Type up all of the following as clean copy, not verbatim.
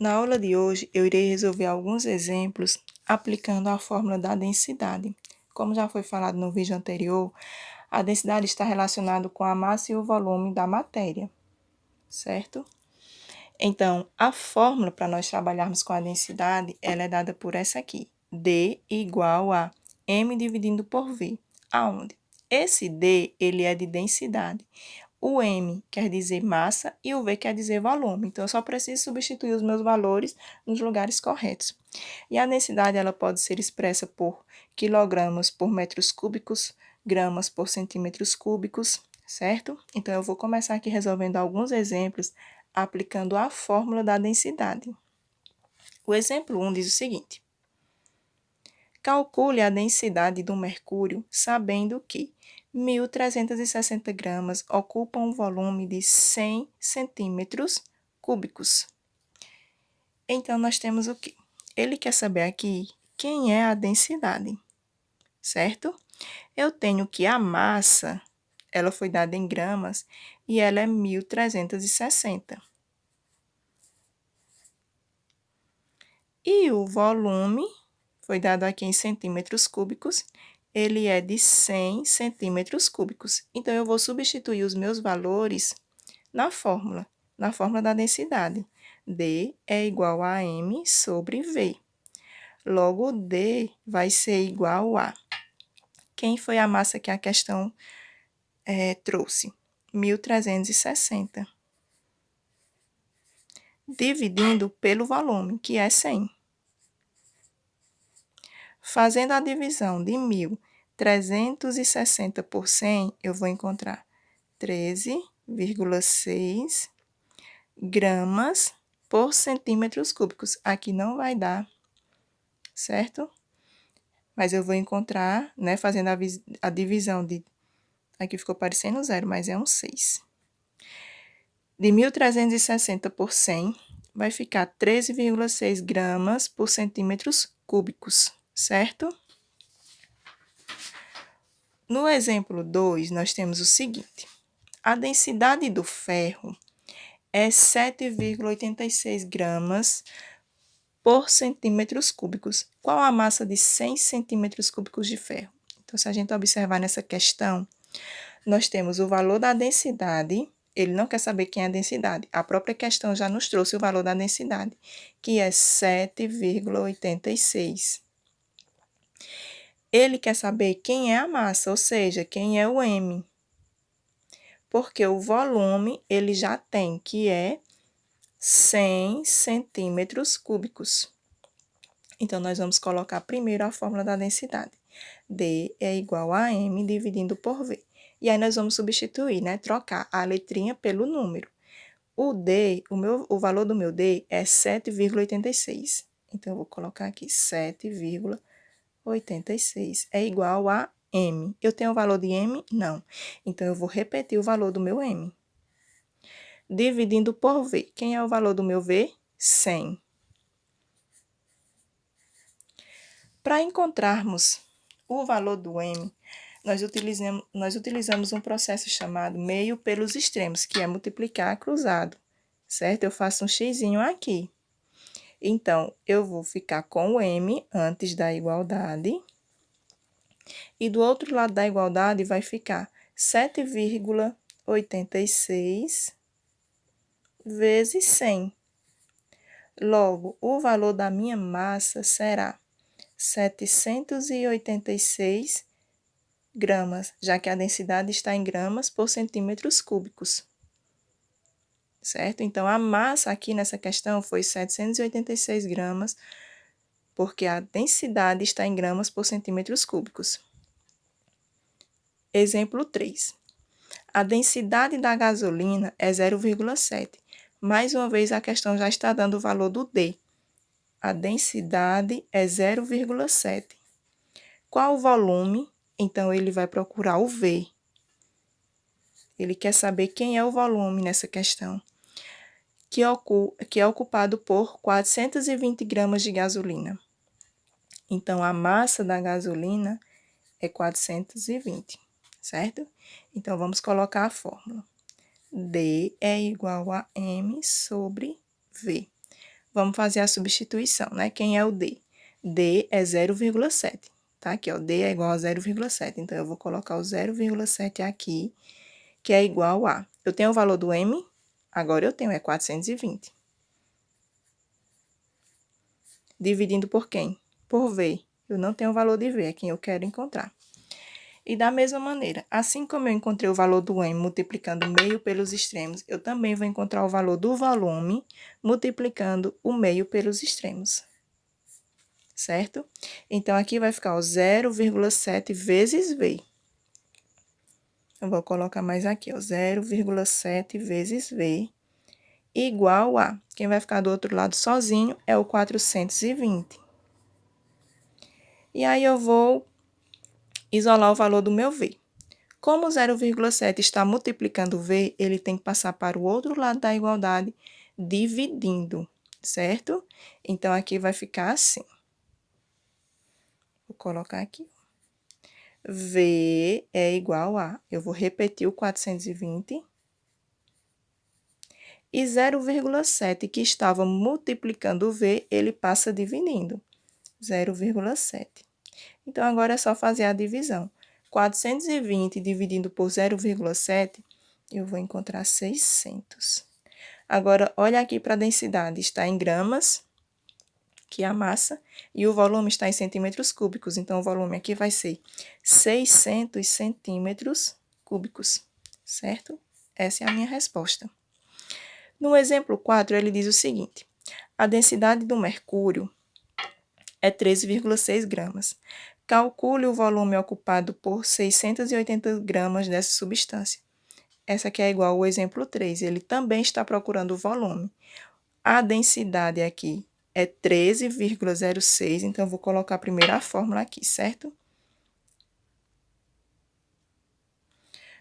Na aula de hoje, eu irei resolver alguns exemplos aplicando a fórmula da densidade. Como já foi falado no vídeo anterior, a densidade está relacionada com a massa e o volume da matéria, certo? Então, a fórmula para nós trabalharmos com a densidade, ela é dada por essa aqui. D igual a M dividido por V. Aonde? Esse D, ele é de densidade. O M quer dizer massa e o V quer dizer volume. Então, eu só preciso substituir os meus valores nos lugares corretos. E a densidade, ela pode ser expressa por quilogramas por metros cúbicos, gramas por centímetros cúbicos, certo? Então, eu vou começar aqui resolvendo alguns exemplos aplicando a fórmula da densidade. O exemplo 1 diz o seguinte: calcule a densidade do mercúrio sabendo que 1.360 gramas ocupam um volume de 100 centímetros cúbicos. Então, nós temos o quê? Ele quer saber aqui quem é a densidade, certo? Eu tenho que a massa, ela foi dada em gramas e ela é 1.360. E o volume foi dado aqui em centímetros cúbicos, ele é de 100 centímetros cúbicos. Então, eu vou substituir os meus valores na fórmula da densidade. D é igual a M sobre V. Logo, D vai ser igual a... Quem foi a massa que a questão trouxe? 1.360. Dividindo pelo volume, que é 100. Fazendo a divisão de 1.360 por 100, eu vou encontrar 13,6 gramas por centímetros cúbicos. Aqui não vai dar, certo? Mas eu vou encontrar, né, fazendo a divisão de... Aqui ficou parecendo zero, mas é um 6. De 1.360 por 100, vai ficar 13,6 gramas por centímetros cúbicos, certo? No exemplo 2, nós temos o seguinte: a densidade do ferro é 7,86 gramas por centímetros cúbicos. Qual a massa de 100 centímetros cúbicos de ferro? Então, se a gente observar nessa questão, nós temos o valor da densidade. Ele não quer saber quem é a densidade. A própria questão já nos trouxe o valor da densidade, que é 7,86. Ele quer saber quem é a massa, ou seja, quem é o M. Porque o volume ele já tem, que é 100 centímetros cúbicos. Então, nós vamos colocar primeiro a fórmula da densidade. D é igual a M dividindo por V. E aí, nós vamos substituir, né? Trocar a letrinha pelo número. O D, o valor do meu D é 7,86. Então, eu vou colocar aqui 7,86. É igual a M. Eu tenho o valor de M? Não. Então, eu vou repetir o valor do meu M. Dividindo por V. Quem é o valor do meu V? 100. Para encontrarmos o valor do M, nós utilizamos um processo chamado meio pelos extremos, que é multiplicar cruzado, certo? Eu faço um xizinho aqui. Então, eu vou ficar com o M antes da igualdade. E do outro lado da igualdade vai ficar 7,86 vezes 100. Logo, o valor da minha massa será 786 gramas, já que a densidade está em gramas por centímetros cúbicos, certo? Então, a massa aqui nessa questão foi 786 gramas, porque a densidade está em gramas por centímetros cúbicos. Exemplo 3. A densidade da gasolina é 0,7. Mais uma vez, a questão já está dando o valor do D. A densidade é 0,7. Qual o volume? Então, ele vai procurar o V. Ele quer saber quem é o volume nessa questão, que é ocupado por 420 gramas de gasolina. Então, a massa da gasolina é 420, certo? Então, vamos colocar a fórmula. D é igual a M sobre V. Vamos fazer a substituição, né? Quem é o D? D é 0,7, tá? Aqui, ó, D é igual a 0,7. Então, eu vou colocar o 0,7 aqui, que é igual a... Eu tenho o valor do M? Agora eu tenho, é 420. Dividindo por quem? Por V. Eu não tenho o valor de V, é quem eu quero encontrar. E da mesma maneira, assim como eu encontrei o valor do M multiplicando o meio pelos extremos, eu também vou encontrar o valor do volume multiplicando o meio pelos extremos. Certo? Então, aqui vai ficar o 0,7 vezes V. Eu vou colocar mais aqui, ó, 0,7 vezes V igual a... Quem vai ficar do outro lado sozinho é o 420. E aí, eu vou isolar o valor do meu V. Como o 0,7 está multiplicando V, ele tem que passar para o outro lado da igualdade, dividindo, certo? Então, aqui vai ficar assim. Vou colocar aqui. V é igual a... Eu vou repetir o 420. E 0,7, que estava multiplicando o V, ele passa dividindo. 0,7. Então, agora é só fazer a divisão. 420 dividido por 0,7, eu vou encontrar 600. Agora, olha aqui para a densidade, está em gramas, que é a massa, e o volume está em centímetros cúbicos. Então, o volume aqui vai ser 600 centímetros cúbicos, certo? Essa é a minha resposta. No exemplo 4, ele diz o seguinte: a densidade do mercúrio é 13,6 gramas. Calcule o volume ocupado por 680 gramas dessa substância. Essa aqui é igual ao exemplo 3, ele também está procurando o volume. A densidade aqui é 13,06, então eu vou colocar primeiro a fórmula aqui, certo?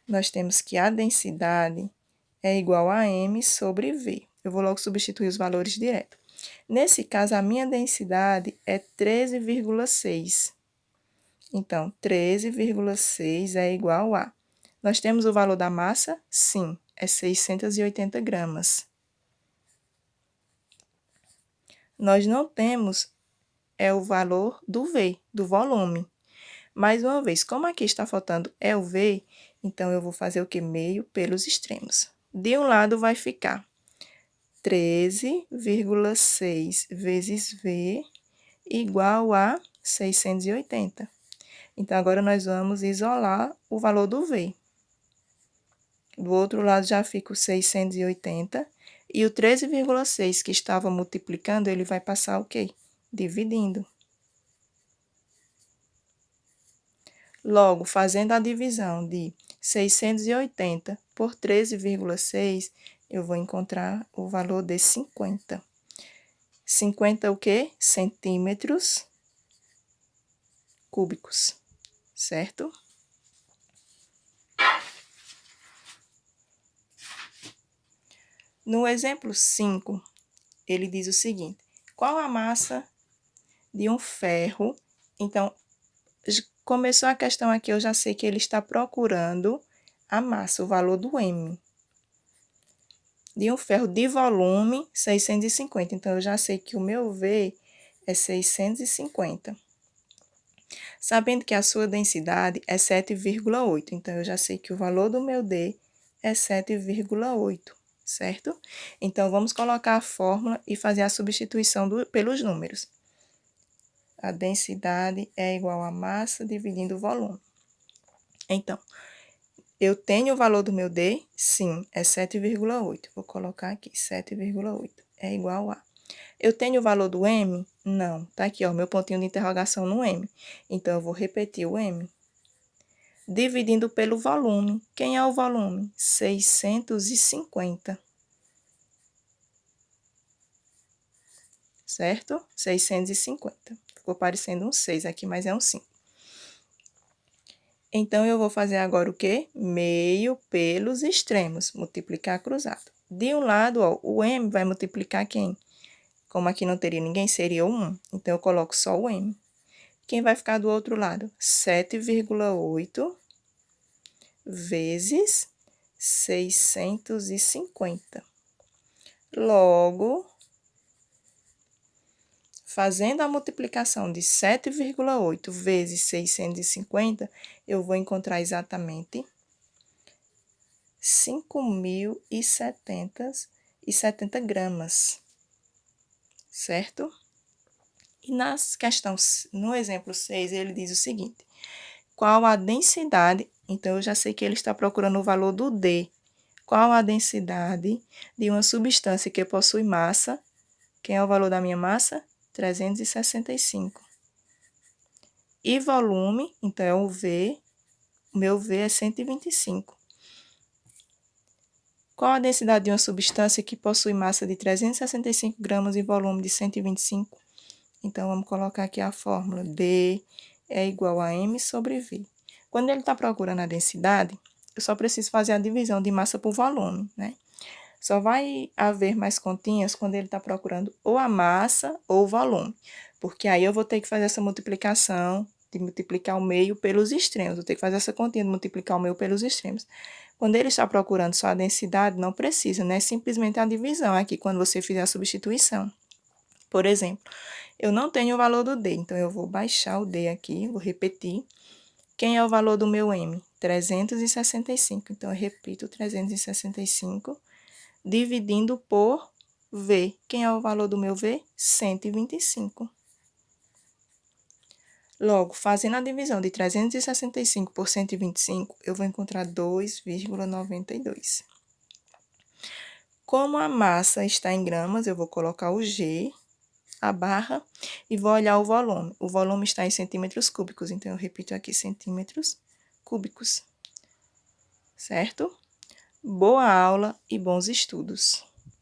Nós temos que a densidade é igual a M sobre V. Eu vou logo substituir os valores direto. Nesse caso, a minha densidade é 13,6. Então, 13,6 é igual a... Nós temos o valor da massa? Sim, é 680 gramas. Nós não temos o valor do V, do volume. Mais uma vez, como aqui está faltando o V, então eu vou fazer o que? Meio pelos extremos. De um lado vai ficar 13,6 vezes V igual a 680. Então, agora nós vamos isolar o valor do V. Do outro lado já fica o 680. E o 13,6 que estava multiplicando, ele vai passar o quê? Dividindo. Logo, fazendo a divisão de 680 por 13,6, eu vou encontrar o valor de 50. 50 o quê? Centímetros cúbicos, certo? No exemplo 5, ele diz o seguinte: qual a massa de um ferro? Então, começou a questão aqui, eu já sei que ele está procurando a massa, o valor do M. De um ferro de volume 650. Então, eu já sei que o meu V é 650. Sabendo que a sua densidade é 7,8. Então, eu já sei que o valor do meu D é 7,8, certo? Então, vamos colocar a fórmula e fazer a substituição pelos números. A densidade é igual a massa dividindo o volume. Então, eu tenho o valor do meu D? Sim, é 7,8. Vou colocar aqui, 7,8 é igual a... Eu tenho o valor do M? Não, tá aqui, ó, meu pontinho de interrogação no M. Então, eu vou repetir o M. Dividindo pelo volume. Quem é o volume? 650. Certo? 650. Ficou parecendo um 6 aqui, mas é um 5. Então, eu vou fazer agora o quê? Meio pelos extremos, multiplicar cruzado. De um lado, ó, o M vai multiplicar quem? Como aqui não teria ninguém, seria o 1. Então, eu coloco só o M. Quem vai ficar do outro lado? 7,8 vezes 650. Logo, Fazendo a multiplicação de 7,8 vezes 650, eu vou encontrar exatamente 5.070 gramas, certo? E no exemplo 6, ele diz o seguinte: qual a densidade? Então, eu já sei que ele está procurando o valor do D. Qual a densidade de uma substância que possui massa? Quem é o valor da minha massa? 365. E volume, então é o V. O meu V é 125. Qual a densidade de uma substância que possui massa de 365 gramas e volume de 125? Então, vamos colocar aqui a fórmula. D é igual a M sobre V. Quando ele está procurando a densidade, eu só preciso fazer a divisão de massa por volume, né? Só vai haver mais continhas quando ele está procurando ou a massa ou o volume. Porque aí eu vou ter que fazer essa multiplicação, de multiplicar o meio pelos extremos. Vou ter que fazer essa continha de multiplicar o meio pelos extremos. Quando ele está procurando só a densidade, não precisa, né? Simplesmente a divisão aqui, quando você fizer a substituição. Por exemplo, eu não tenho o valor do D, então eu vou baixar o D aqui, vou repetir. Quem é o valor do meu M? 365. Então, eu repito 365, dividindo por V. Quem é o valor do meu V? 125. Logo, fazendo a divisão de 365 por 125, eu vou encontrar 2,92. Como a massa está em gramas, eu vou colocar o G, a barra, e vou olhar o volume. O volume está em centímetros cúbicos, então eu repito aqui centímetros cúbicos. Certo? Boa aula e bons estudos!